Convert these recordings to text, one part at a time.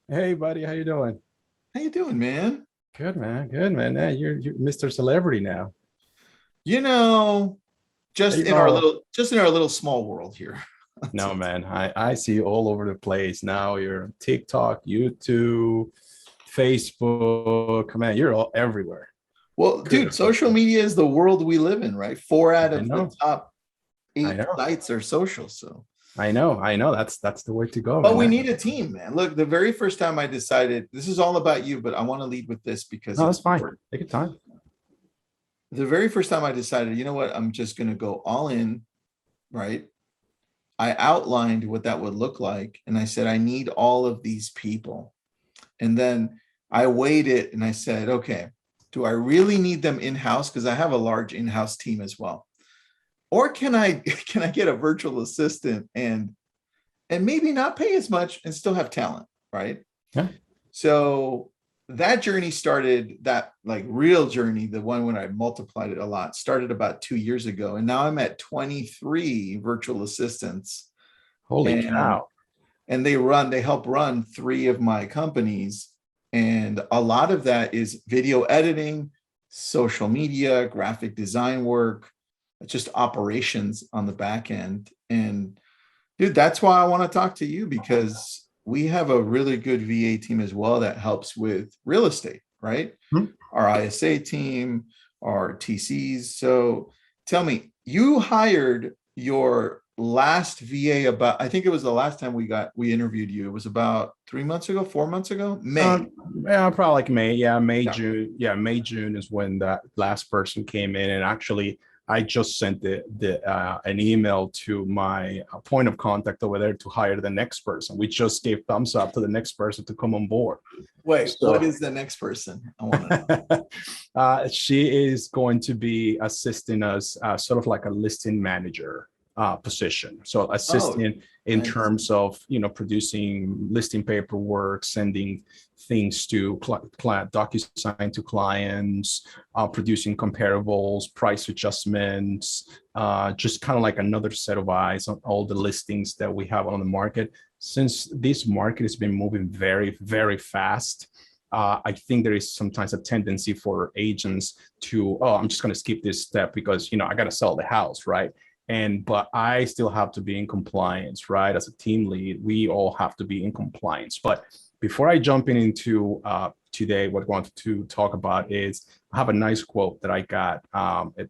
Hey, buddy, how you doing? How you doing, man? Good, man. Good, man. Yeah, you're Mr. Celebrity now. You know, You know, just in our little small world here. That's no, it. man. I see you all over the place now. You're on TikTok, YouTube, Facebook. Man, you're all everywhere. Well, Kudos dude, to social you. media is the world we live in, right? Four out I of the know, top I eight know, sites are social. So, I know. That's the way to go, but man. we need a team, man. Look, the very first time I decided this is all about you, but I want to lead with this because No, it's that's fine. important. Take your time. The very first time I decided, you know what, I'm just going to go all in, right? I outlined what that would look like. And I said, I need all of these people. And then I weighed it and I said, okay, do I really need them in-house? Because I have a large in-house team as well. Or can I can I get a virtual assistant and maybe not pay as much and still have talent, right? Yeah. So that journey started, that like real journey, the one when I multiplied it a lot, started about 2 years ago. And now I'm at 23 virtual assistants. Holy And cow. they help run three of my companies. And a lot of that is video editing, social media, graphic design work, just operations on the back end. And dude, that's why I want to talk to you, because we have a really good VA team as well that helps with real estate, right? Hmm? Our ISA team, our TCs. So tell me, you hired your last VA about, I think it was the last time we interviewed you. It was about 3 months ago, 4 months ago, May. Yeah, probably like May. Yeah, May, Yeah. June. Yeah, May, June is when that last person came in. And actually, I just sent the an email to my point of contact over there to hire the next person. We just gave thumbs up to the next person to come on board. Wait, what So is the next person? I want to know. she is going to be assisting us, sort of like a listing manager position. So Oh, assisting in nice. terms of producing listing paperwork, sending things to client DocuSign to clients, producing comparables, price adjustments, just kind of like another set of eyes on all the listings that we have on the market. Since this market has been moving very, very fast, I think there is sometimes a tendency for agents to, oh, I'm just going to skip this step because, I got to sell the house, right? But I still have to be in compliance, right? As a team lead, we all have to be in compliance. But before I jump into today, what I want to talk about is I have a nice quote that I got.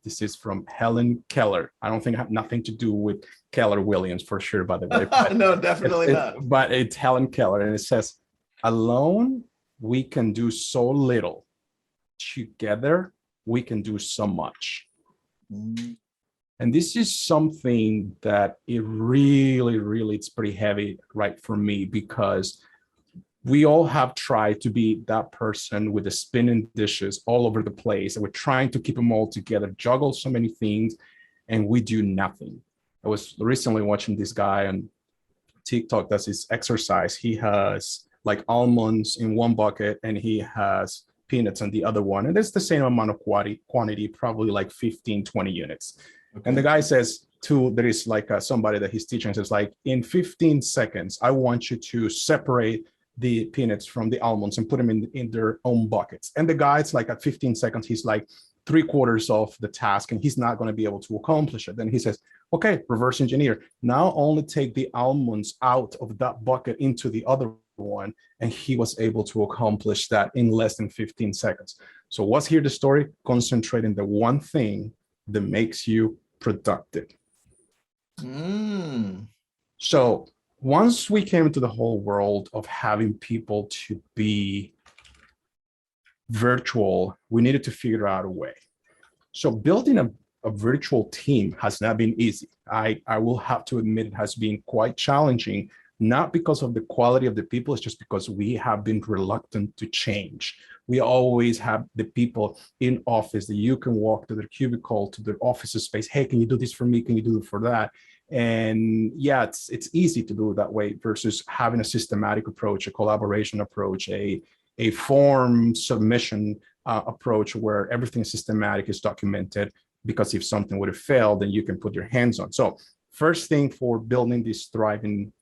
This is from Helen Keller. I don't think it has nothing to do with Keller Williams for sure, by the way, but No, definitely not. it's Helen Keller, and it says, "Alone we can do so little. Together we can do so much." Mm. And this is something that it really, really, it's pretty heavy, right, for me, because we all have tried to be that person with the spinning dishes all over the place, and we're trying to keep them all together, juggle so many things, and we do nothing. I was recently watching this guy on TikTok does this exercise. He has like almonds in one bucket and he has peanuts on the other one. And it's the same amount of quantity, probably like 15, 20 units. And the Okay. guy says there is like somebody that he's teaching says like, in 15 seconds, I want you to separate the peanuts from the almonds and put them in their own buckets. And the guy, it's like at 15 seconds, he's like 3/4 of the task and he's not going to be able to accomplish it. Then he says, okay, reverse engineer. Now only take the almonds out of that bucket into the other one. And he was able to accomplish that in less than 15 seconds. So what's here the story? Concentrate in the one thing that makes you productive. Mm. So once we came into the whole world of having people to be virtual, we needed to figure out a way. So building a virtual team has not been easy. I will have to admit it has been quite challenging, not because of the quality of the people, it's just because we have been reluctant to change. We always have the people in office that you can walk to their cubicle, to their office space. Hey, can you do this for me? Can you do it for that? And yeah, it's easy to do it that way versus having a systematic approach, a collaboration approach, a form submission approach where everything is systematic, is documented, because if something would have failed, then you can put your hands on. So first thing for building this thriving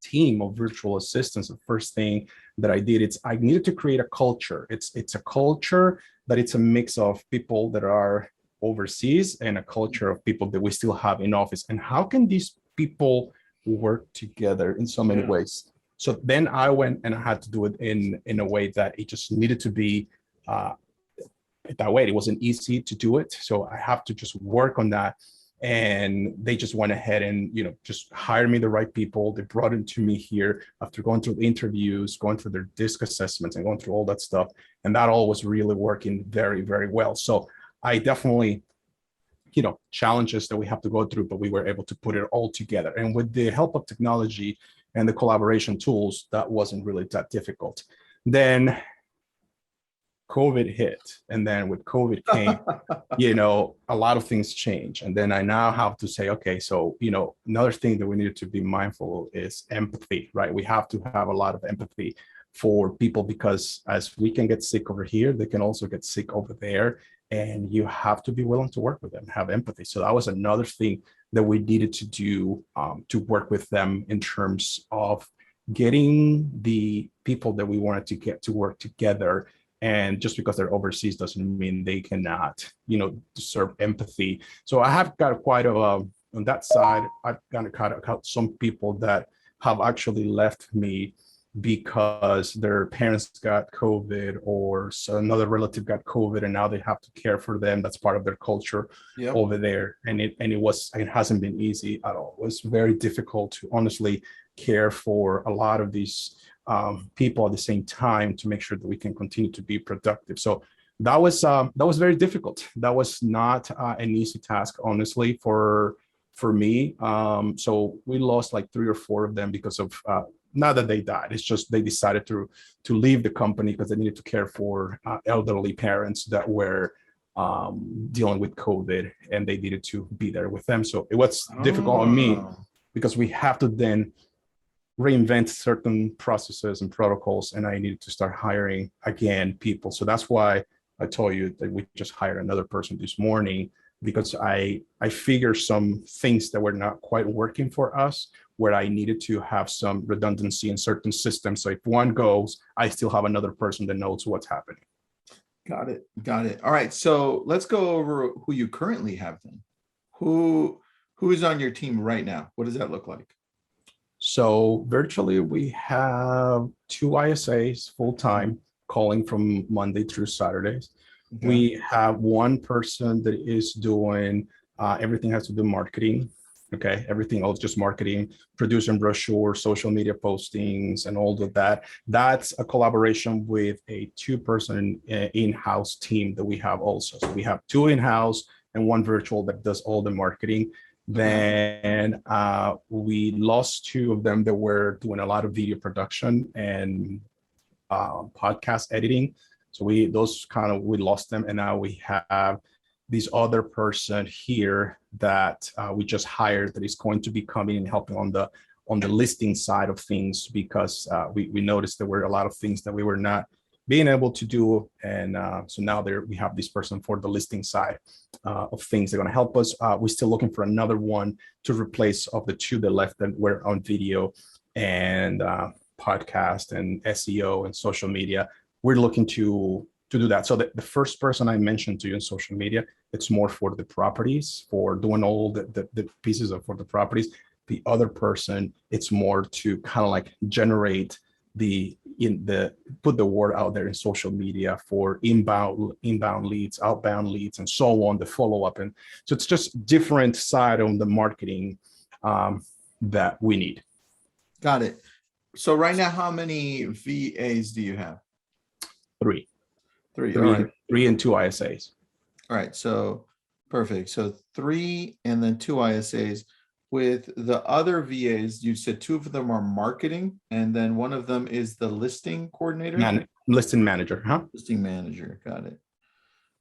team of virtual assistants, the first thing that I did, I needed to create a culture. It's a culture that it's a mix of people that are overseas and a culture of people that we still have in office. And how can these people work together in so many ways? So then I went and I had to do it in a way that it just needed to be that way. It wasn't easy to do it. So I have to just work on that. And they just went ahead and, just hired me the right people. They brought it to me here after going through the interviews, going through their DISC assessments and going through all that stuff. And that all was really working very, very well. So I definitely, challenges that we have to go through, but we were able to put it all together. And with the help of technology and the collaboration tools, that wasn't really that difficult. Then COVID hit. And then with COVID came, a lot of things change. And then I now have to say, okay, so, another thing that we need to be mindful is empathy, right? We have to have a lot of empathy for people, because as we can get sick over here, they can also get sick over there. And you have to be willing to work with them, have empathy. So that was another thing that we needed to do, to work with them in terms of getting the people that we wanted to get to work together. And just because they're overseas doesn't mean they cannot, deserve empathy. So I have got quite on that side, I've got some people that have actually left me because their parents got COVID, or another relative got COVID, and now they have to care for them. That's part of their culture over there. And it hasn't been easy at all. It was very difficult to honestly care for a lot of these people at the same time to make sure that we can continue to be productive. So that was very difficult. That was not an easy task, honestly, for me. So we lost like 3 or 4 of them because of not that they died. It's just they decided to leave the company because they needed to care for elderly parents that were dealing with COVID, and they needed to be there with them. So it was difficult on me, because we have to then reinvent certain processes and protocols, and I needed to start hiring again people. So that's why I told you that we just hired another person this morning, because I figured some things that were not quite working for us, where I needed to have some redundancy in certain systems. So if one goes, I still have another person that knows what's happening. Got it. All right. So let's go over who you currently have then. Who is on your team right now? What does that look like? So virtually we have 2 ISAs full-time calling from Monday through Saturdays. Okay. We have one person that is doing everything has to do marketing. Okay, everything else just marketing, producing brochures, social media postings, and all of that. That's a collaboration with a 2-person in-house team that we have also. So we have 2 in-house and 1 virtual that does all the marketing. Then we lost 2 of them that were doing a lot of video production and podcast editing. So we lost them, and now we have this other person here that we just hired that is going to be coming and helping on the listing side of things, because we noticed there were a lot of things that we were not being able to do. And so now we have this person for the listing side of things. They're going to help us. We're still looking for another one to replace of the 2 that left that were on video and podcast and SEO and social media. We're looking to do that. So the first person I mentioned to you in social media, it's more for the properties, for doing all the pieces for the properties. The other person, it's more to kind of like generate put the word out there in social media for inbound leads, outbound leads, and so on, the follow-up. And so it's just different side on the marketing that we need. Got it. So right now, how many VAs do you have? 3. All right. 3 and 2 ISAs. All right. So perfect. So 3 and then 2 ISAs. With the other VAs, you said 2 of them are marketing, and then one of them is the listing coordinator? Listing manager, huh? Listing manager. Got it.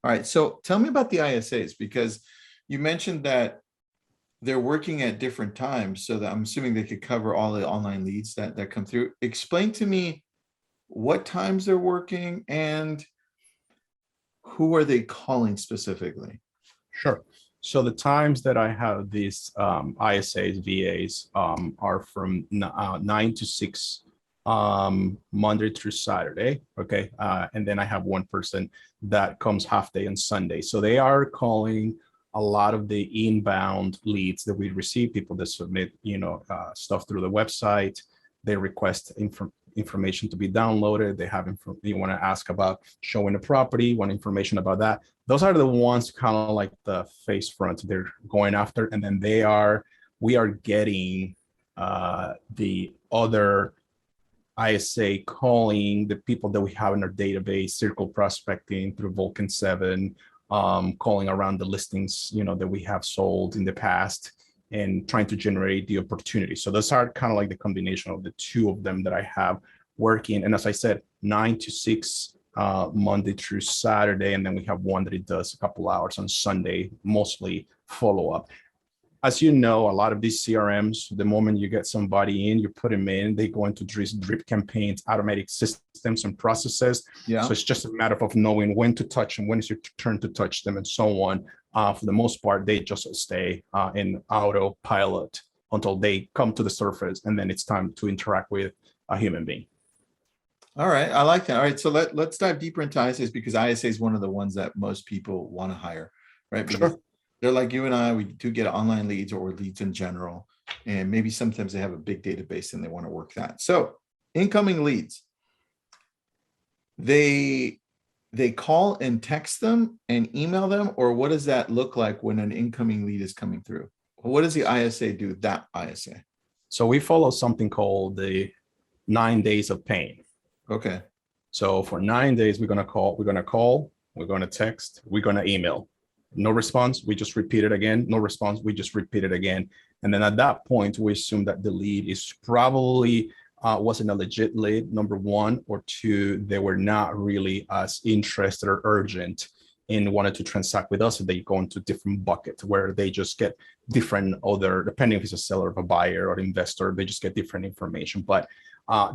All right. So tell me about the ISAs, because you mentioned that they're working at different times, so that I'm assuming they could cover all the online leads that come through. Explain to me what times they're working and who are they calling specifically? Sure. So the times that I have these ISAs, VAs are from 9 to 6 Monday through Saturday. Okay. And then I have one person that comes half day on Sunday. So they are calling a lot of the inbound leads that we receive, people that submit, stuff through the website. They request information to be downloaded. They want to ask about showing the property, want information about that. Those are the ones kind of like the face front they're going after. And then we are getting the other ISA calling the people that we have in our database, circle prospecting through Vulcan 7, calling around the listings, that we have sold in the past and trying to generate the opportunity. So those are kind of like the combination of the two of them that I have working. And as I said, 9 to 6 Monday through Saturday. And then we have one that it does a couple hours on Sunday, mostly follow-up. As you know, a lot of these CRMs, the moment you get somebody in, you put them in, they go into drip campaigns, automatic systems and processes. Yeah. So it's just a matter of knowing when to touch them, when is your turn to touch them, and so on. For the most part, they just stay in autopilot until they come to the surface, and then it's time to interact with a human being. All right, I like that. All right, so let's dive deeper into ISAs, because ISA is one of the ones that most people want to hire, right? Because Sure. they're like you and I, we do get online leads or leads in general. And maybe sometimes they have a big database and they want to work that. So incoming leads, they call and text them and email them, or what does that look like when an incoming lead is coming through? What does the ISA do, that ISA? So we follow something called the 9 days of pain. Okay. So for 9 days, we're going to call, we're going to text, we're going to email. No response, we just repeat it again. No response, we just repeat it again. And then at that point, we assume that the lead is probably wasn't a legit lead, number one, or two, they were not really as interested or urgent in wanting to transact with us. So they go into different buckets where they just get different other, depending if it's a seller, of a buyer or investor, they just get different information. But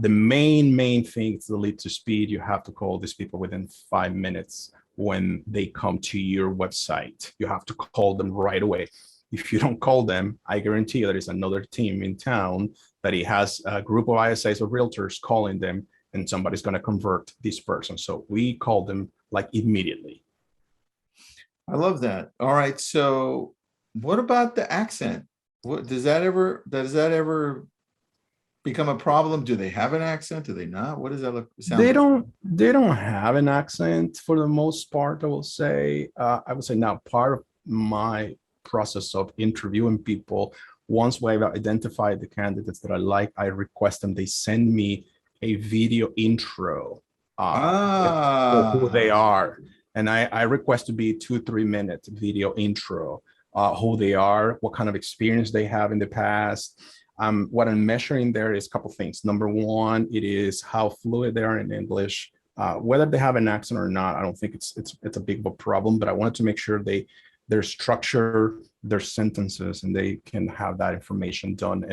the main thing is the lead to speed. You have to call these people within 5 minutes. When they come to your website, you have to call them right away. If you don't call them, I guarantee you there is another team in town that he has a group of ISAs or realtors calling them, and somebody's going to convert this person. So we call them like immediately. I love that. All right. So what about the accent? What does that ever become a problem? Do they have an accent? Do they not? What does that sound like? They don't have an accent for the most part. I would say now part of my process of interviewing people, once I've identified the candidates that I like, I request them, they send me a video intro for who they are. And I request to be 2-3 minute video intro, who they are, what kind of experience they have in the past. What I'm measuring there is a couple things. Number one, it is how fluid they are in English. Whether they have an accent or not, I don't think it's a big of a problem, but I wanted to make sure their structure, their sentences, and they can have that information done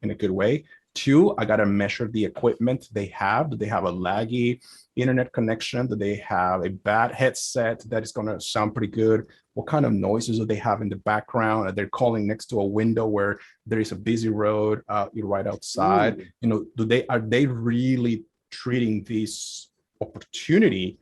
in a good way. Two, I got to measure the equipment they have. Do they have a laggy internet connection? Do they have a bad headset that is going to sound pretty good? What kind of noises do they have in the background? Are they calling next to a window where there is a busy road right outside? Ooh. Are they really treating this opportunity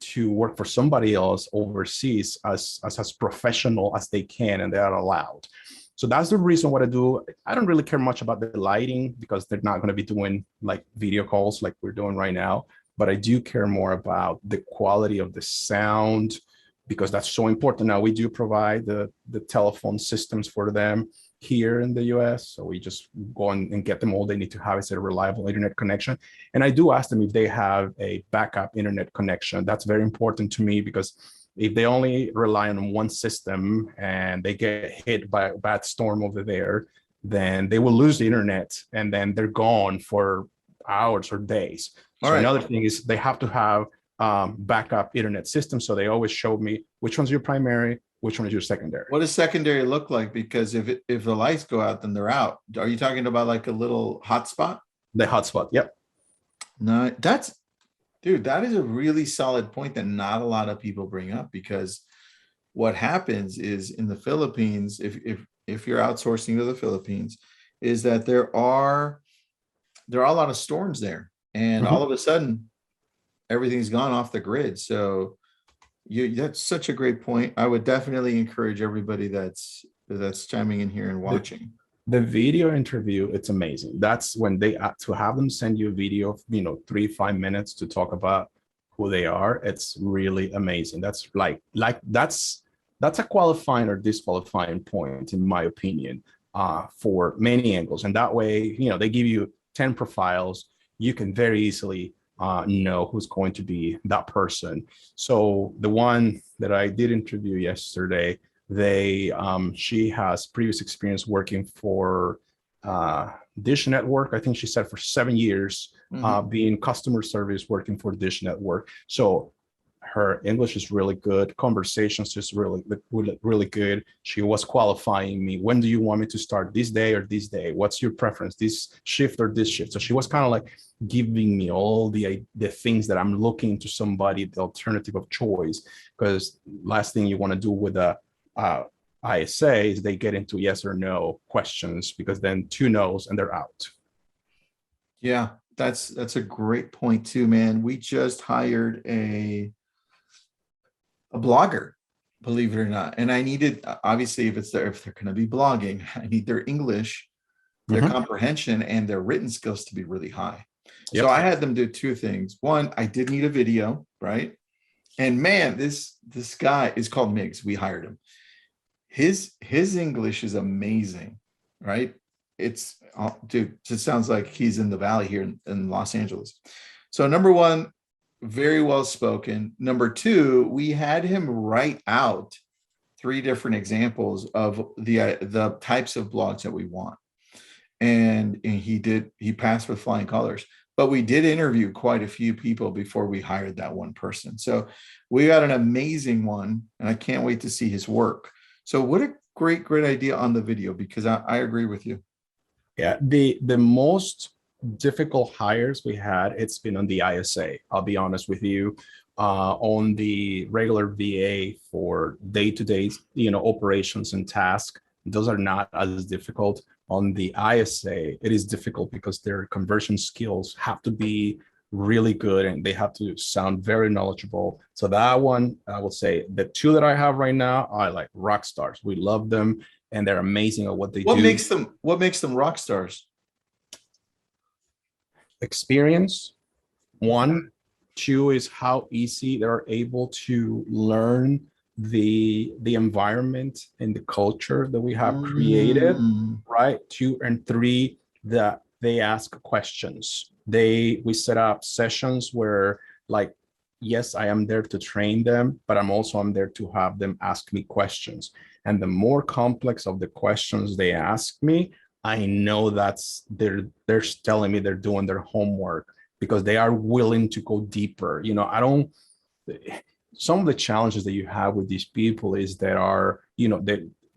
to work for somebody else overseas as professional as they can and they are allowed? So that's the reason what I do. I don't really care much about the lighting because they're not going to be doing like video calls like we're doing right now. But I do care more about the quality of the sound, because that's so important. Now we do provide the telephone systems for them here in the US. So we just go and get them. All they need to have is a reliable internet connection. And I do ask them if they have a backup internet connection. That's very important to me, because if they only rely on one system and they get hit by a bad storm over there, then they will lose the internet and then they're gone for hours or days. So another thing is they have to have backup internet system. So they always show me which one's your primary, which one is your secondary. What does secondary look like? Because if the lights go out, then they're out. Are you talking about like a little hotspot? The hotspot, yep. No, dude, that is a really solid point that not a lot of people bring up, because what happens is in the Philippines, if you're outsourcing to the Philippines, is that there are a lot of storms there, and all Mhm. of a sudden everything's gone off the grid. So that's such a great point. I would definitely encourage everybody that's chiming in here and The, watching. the video interview, it's amazing. That's when they to have them send you a video of 3-5 minutes to talk about who they are. It's really amazing. That's that's a qualifying or disqualifying point in my opinion, for many angles. And that way, they give you 10 profiles. You can very easily know who's going to be that person. So the one that I did interview yesterday, she has previous experience working for Dish Network. I think she said for 7 years, being customer service working for Dish Network. So her English is really good. Conversations just really good. She was qualifying me. When do you want me to start, this day or this day? What's your preference, this shift or this shift? So she was kind of like giving me all the things that I'm looking to somebody, the alternative of choice. Because last thing you want to do with a ISA is they get into yes or no questions, because then 2 no's and they're out. Yeah, that's a great point too, man. We just hired a blogger, believe it or not. And I needed, obviously, if they're going to be blogging, I need their English, their comprehension, and their written skills to be really high. So I had them do 2 things. One, I did need a video, right? And man, this guy is called Miggs. We hired him. His English is amazing, right? It's dude, it sounds like he's in the valley here in Los Angeles. So number 1, very well spoken. Number 2, we had him write out 3 different examples of the types of blogs that we want. And he passed with flying colors. But we did interview quite a few people before we hired that one person. So we got an amazing one, and I can't wait to see his work. So what a great idea on the video, because I agree with you. Yeah, the most difficult hires we had, it's been on the ISA. I'll be honest with you. On the regular VA for day-to-day, operations and tasks, those are not as difficult. On the ISA, it is difficult because their conversion skills have to be really good and they have to sound very knowledgeable. So that one, I will say the 2 that I have right now are like rock stars. We love them and they're amazing at what they do. What makes them rock stars? Experience, 1. 2 is how easy they're able to learn the environment and the culture that we have created, right? 2 and 3, that they ask questions. We set up sessions where, like, yes, I am there to train them, but I'm there to have them ask me questions. And the more complex of the questions they ask me, I know they're telling me they're doing their homework, because they are willing to go deeper. Some of the challenges that you have with these people is that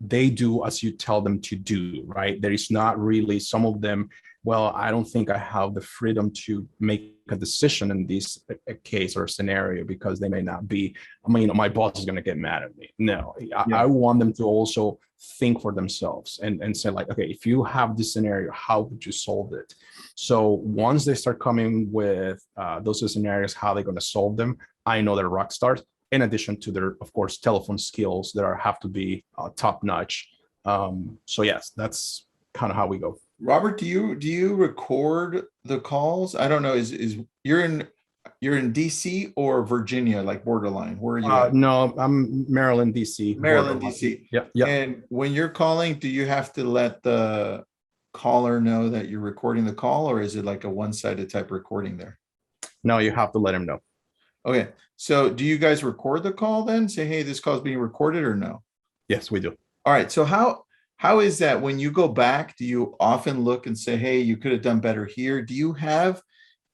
they do as you tell them to do, right? There is not really, some of them, well, I don't think I have the freedom to make a decision in this case or scenario, because they may not be, my boss is going to get mad at me. No, I want them to also think for themselves and say, like, okay, if you have this scenario, how would you solve it? So once they start coming with those scenarios, how they're going to solve them, I know they're rock stars, in addition to their, of course, telephone skills that have to be top notch. So yes, that's kind of how we go. Robert, do you record the calls? I don't know. Is you're in DC or Virginia, like borderline? Where are you at? No, I'm Maryland, DC. Maryland, DC. Yeah. And when you're calling, do you have to let the caller know that you're recording the call, or is it like a one-sided type recording there? No, you have to let him know. Okay. So do you guys record the call then? Say, hey, this call is being recorded, or no? Yes, we do. All right. So how is that when you go back? Do you often look and say, hey, you could have done better here? Do you have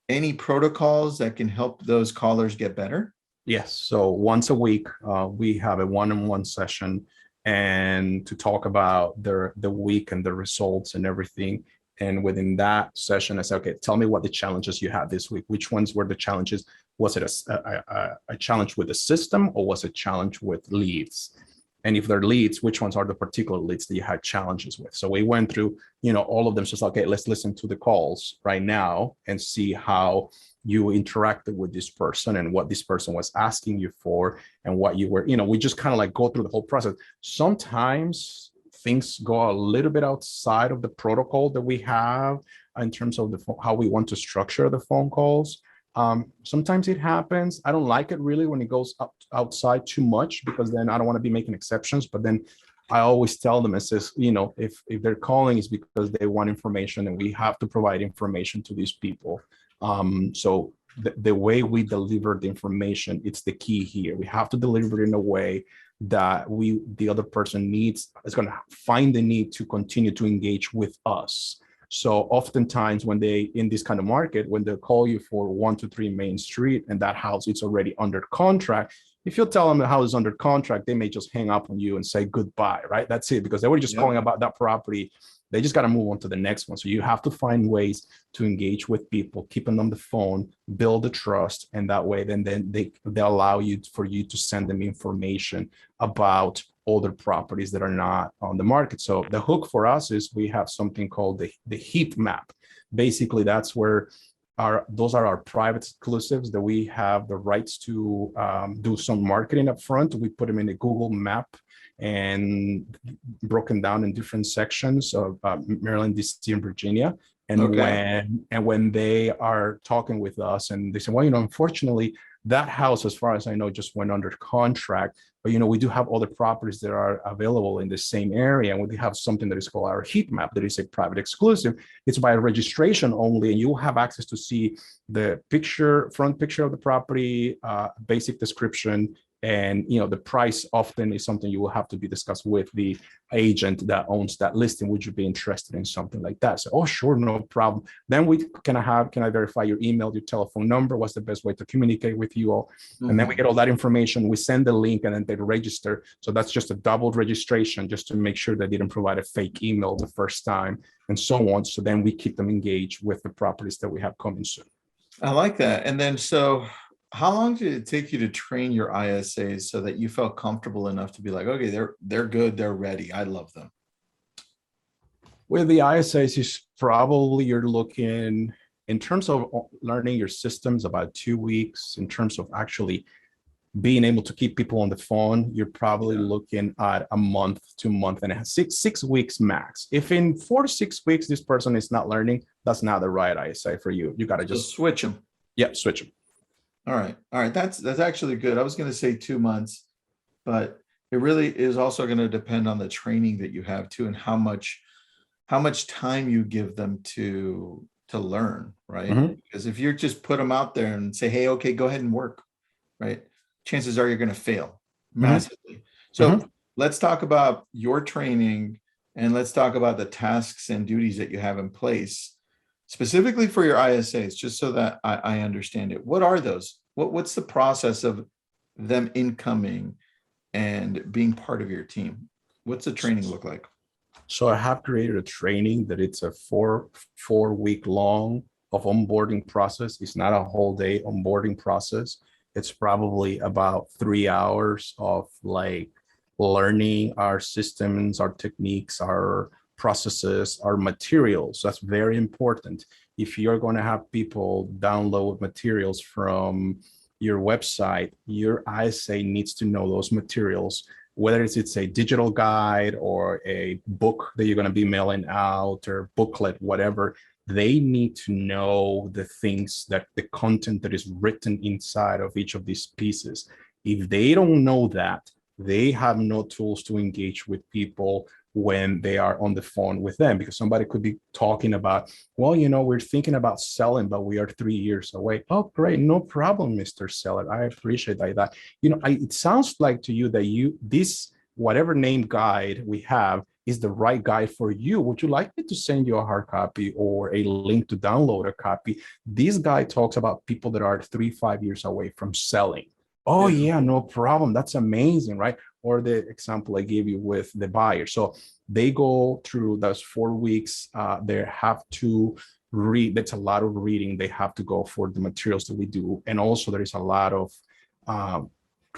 any protocols that can help those callers get better? Yes. So once a week, we have a one-on-one session and to talk about the week and the results and everything. And within that session, I say, okay, tell me what the challenges you had this week. Which ones were the challenges? Was it a challenge with the system, or was it a challenge with leads? And if they're leads, which ones are the particular leads that you had challenges with? So we went through, all of them. So it's like, okay, let's listen to the calls right now and see how you interacted with this person and what this person was asking you for and what you were, we just kind of like go through the whole process. Sometimes things go a little bit outside of the protocol that we have in terms of how we want to structure the phone calls. Sometimes it happens. I don't like it really when it goes outside too much, because then I don't want to be making exceptions. But then I always tell them, it says, if they're calling, it's because they want information, and we have to provide information to these people. So the way we deliver the information, it's the key here. We have to deliver it in a way that the other person is going to find the need to continue to engage with us. So oftentimes when in this kind of market, when they call you for 123 Main Street and that house is already under contract, if you tell them the house is under contract, they may just hang up on you and say goodbye, right? That's it, because they were just calling about that property. They just got to move on to the next one. So you have to find ways to engage with people, keep them on the phone, build the trust, and that way then they allow you to send them information about older properties that are not on the market. So the hook for us is we have something called the heat map. Basically, that's where those are our private exclusives that we have the rights to do some marketing up front. We put them in a Google map and broken down in different sections of Maryland, DC, and Virginia. And when they are talking with us and they say, well, unfortunately, that house, as far as I know, just went under contract. But, we do have other properties that are available in the same area. And we have something that is called our heat map that is a private exclusive. It's by registration only, and you will have access to see the front picture of the property, basic description, and the price often is something you will have to be discussed with the agent that owns that listing. Would you be interested in something like that? So, oh, sure, no problem. Then can I verify your email, your telephone number? What's the best way to communicate with you all? Mm-hmm. And then we get all that information. We send the link, and then they register. So that's just a double registration, just to make sure they didn't provide a fake email the first time, and so on. So then we keep them engaged with the properties that we have coming soon. I like that. And then how long did it take you to train your ISAs so that you felt comfortable enough to be like, okay, they're good, they're ready, I love them? With the ISAs, is probably you're looking, in terms of learning your systems, about 2 weeks. In terms of actually being able to keep people on the phone, you're probably looking at a month to month and a half, six weeks max. If in 4 to 6 weeks this person is not learning, that's not the right ISA for you. You got to just switch them. Yeah, switch them. All right. That's actually good. I was going to say 2 months, but it really is also going to depend on the training that you have too, and how much time you give them to learn, right? Mm-hmm. Because if you just put them out there and say, hey, okay, go ahead and work, right? Chances are you're going to fail massively. Mm-hmm. So let's talk about your training, and let's talk about the tasks and duties that you have in place specifically for your ISAs, just so that I understand it. What are those? What's the process of them incoming and being part of your team? What's the training look like? So I have created a training that it's a four week long of onboarding process. It's not a whole day onboarding process. It's probably about 3 hours of like learning our systems, our techniques, our processes, our materials. That's very important. If you're going to have people download materials from your website, your ISA needs to know those materials, whether it's a digital guide or a book that you're going to be mailing out, or booklet, whatever. They need to know the things, that the content that is written inside of each of these pieces. If they don't know that, they have no tools to engage with people when they are on the phone with them, because somebody could be talking about, well, we're thinking about selling, but we are 3 years away. Oh, great. No problem, Mr. Seller. I appreciate that. It sounds like to you that this, whatever name guide we have, is the right guide for you. Would you like me to send you a hard copy or a link to download a copy? This guide talks about people that are 3-5 years away from selling. Oh, yeah, no problem. That's amazing, right? Or the example I gave you with the buyer. So they go through those 4 weeks. They have to read. That's a lot of reading. They have to go for the materials that we do. And also there is a lot of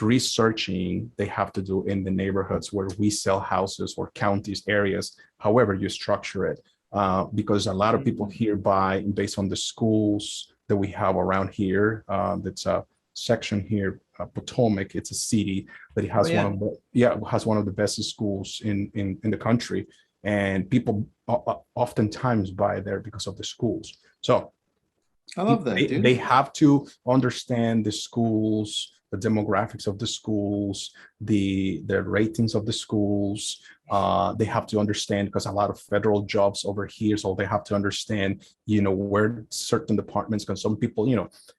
researching they have to do in the neighborhoods where we sell houses or counties, areas, however you structure it. Because a lot of people here buy based on the schools that we have around here. That's a section here, Potomac. It's a city that it has has one of the best schools in the country, and people oftentimes buy there because of the schools. So I love that, dude. They have to understand the schools, the demographics of the schools, the ratings of the schools. They have to understand, because a lot of federal jobs over here, so they have to understand, where certain departments, because some people,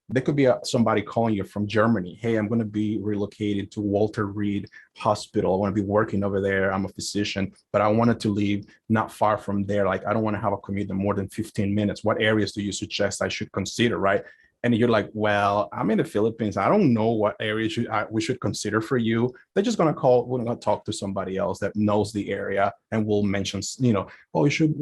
there could be somebody calling you from Germany. Hey, I'm going to be relocated to Walter Reed Hospital. I want to be working over there. I'm a physician, but I wanted to leave not far from there. Like, I don't want to have a commute of more than 15 minutes. What areas do you suggest I should consider, right? And you're like, well, I'm in the Philippines. I don't know what areas we should consider for you. They're just going to we're going to talk to somebody else that knows the area, and will mention, oh, you should,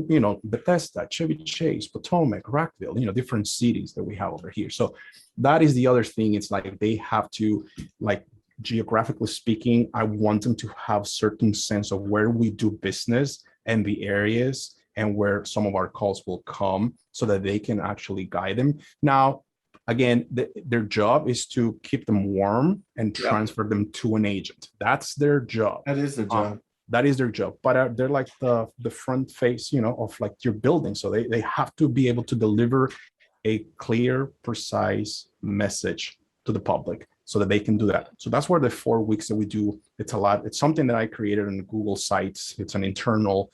Bethesda, Chevy Chase, Potomac, Rockville, different cities that we have over here. So that is the other thing. It's like they have to, like, geographically speaking, I want them to have certain sense of where we do business and the areas and where some of our calls will come, so that they can actually guide them. Now, again, their job is to keep them warm and transfer them to an agent. That's their job. That is their job. That is their job. But they're like the front face, of like your building. So they have to be able to deliver a clear, precise message to the public, so that they can do that. So that's where the 4 weeks that we do, it's a lot. It's something that I created on the Google Sites. It's an internal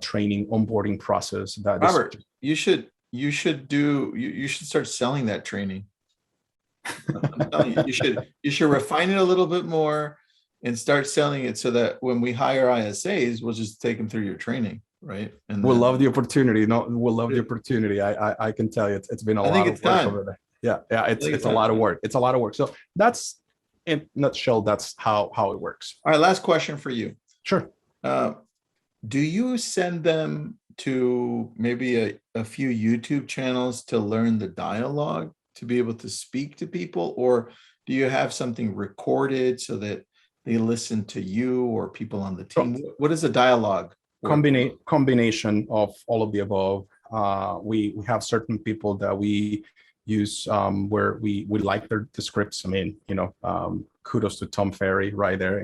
training onboarding process. That Robert, you should start selling that training. I'm telling you should refine it a little bit more and start selling it, so that when we hire ISAs, we'll just take them through your training, right? And we'll love the opportunity. No, we'll love the opportunity. I can tell you, it's been a lot of work over there. Yeah, it's a lot of work. It's a lot of work. So that's, in a nutshell, that's how it works. All right, last question for you. Sure. Do you send them to maybe a few YouTube channels to learn the dialogue, to be able to speak to people? Or do you have something recorded so that they listen to you or people on the team? What is a dialogue? Combination of all of the above. We have certain people that we use where we like the scripts. I mean, kudos to Tom Ferry right there.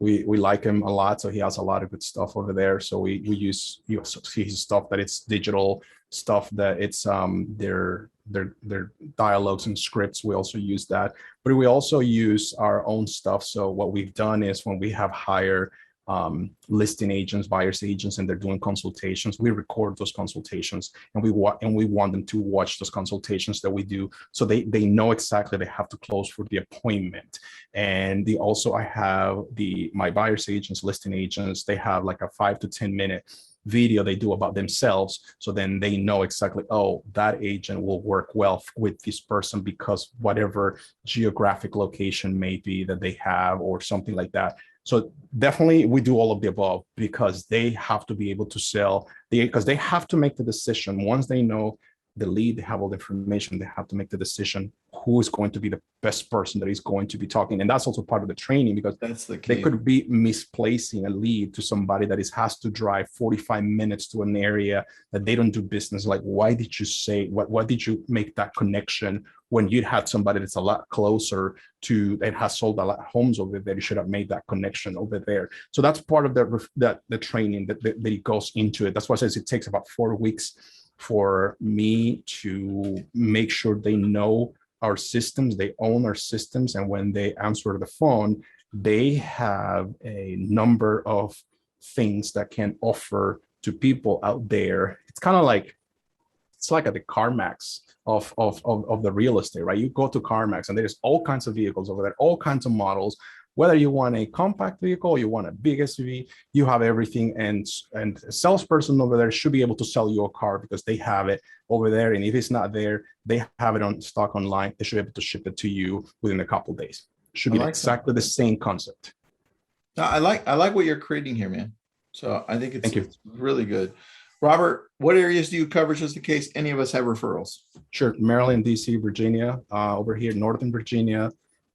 We like him a lot, so he has a lot of good stuff over there. So we use his stuff that it's digital stuff, that it's their dialogues and scripts. We also use that, but we also use our own stuff. So what we've done is, when we have hired listing agents, buyers agents, and they're doing consultations, we record those consultations, and we want them to watch those consultations that we do, so they know exactly they have to close for the appointment. And I have my buyers agents, listing agents, they have like a 5 to 10 minute video they do about themselves, so then they know exactly, oh, that agent will work well with this person because whatever geographic location may be that they have, or something like that. So definitely we do all of the above, because they have to be able to sell, because they have to make the decision. Once they know the lead, they have all the information, they have to make the decision who is going to be the best person that is going to be talking. And that's also part of the training, because that's the key. They could be misplacing a lead to somebody that has to drive 45 minutes to an area that they don't do business. Like, why did you say, what did you make that connection when you had somebody that's a lot closer to, that has sold a lot of homes over there? You should have made that connection over there. So that's part of the training that it goes into it. That's why I says it takes about 4 weeks for me to make sure they know our systems, they own our systems, and when they answer the phone, they have a number of things that can offer to people out there. It's kind of like, it's like at the CarMax of the real estate, right? You go to CarMax and there's all kinds of vehicles over there, all kinds of models. Whether you want a compact vehicle, you want a big SUV, you have everything. And a salesperson over there should be able to sell you a car because they have it over there. And if it's not there, they have it on stock online. They should be able to ship it to you within a couple of days. Should be exactly the same concept. I like what you're creating here, man. So I think it's really good. Robert, what areas do you cover, just in case any of us have referrals? Sure. Maryland, DC, Virginia, over here, Northern Virginia,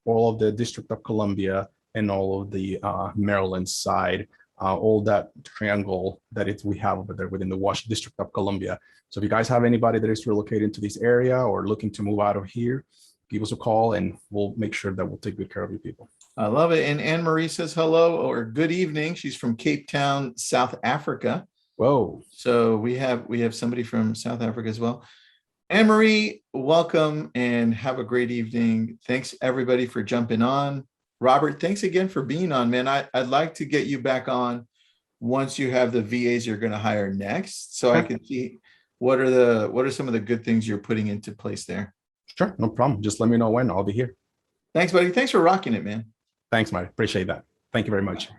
all of the District of Columbia and all of the Maryland side, all that triangle that we have over there within the Washington District of Columbia. So if you guys have anybody that is relocating to this area or looking to move out of here, give us a call and we'll make sure that we'll take good care of you people. I love it. And Anne Marie says hello or good evening. She's from Cape Town, South Africa. Whoa. So we have somebody from South Africa as well. Anne Marie, welcome and have a great evening. Thanks everybody for jumping on. Robert, thanks again for being on, man. I'd like to get you back on once you have the VAs you're going to hire next, so I can see what are some of the good things you're putting into place there. Sure, no problem. Just let me know when. I'll be here. Thanks, buddy. Thanks for rocking it, man. Thanks, Mike. Appreciate that. Thank you very much.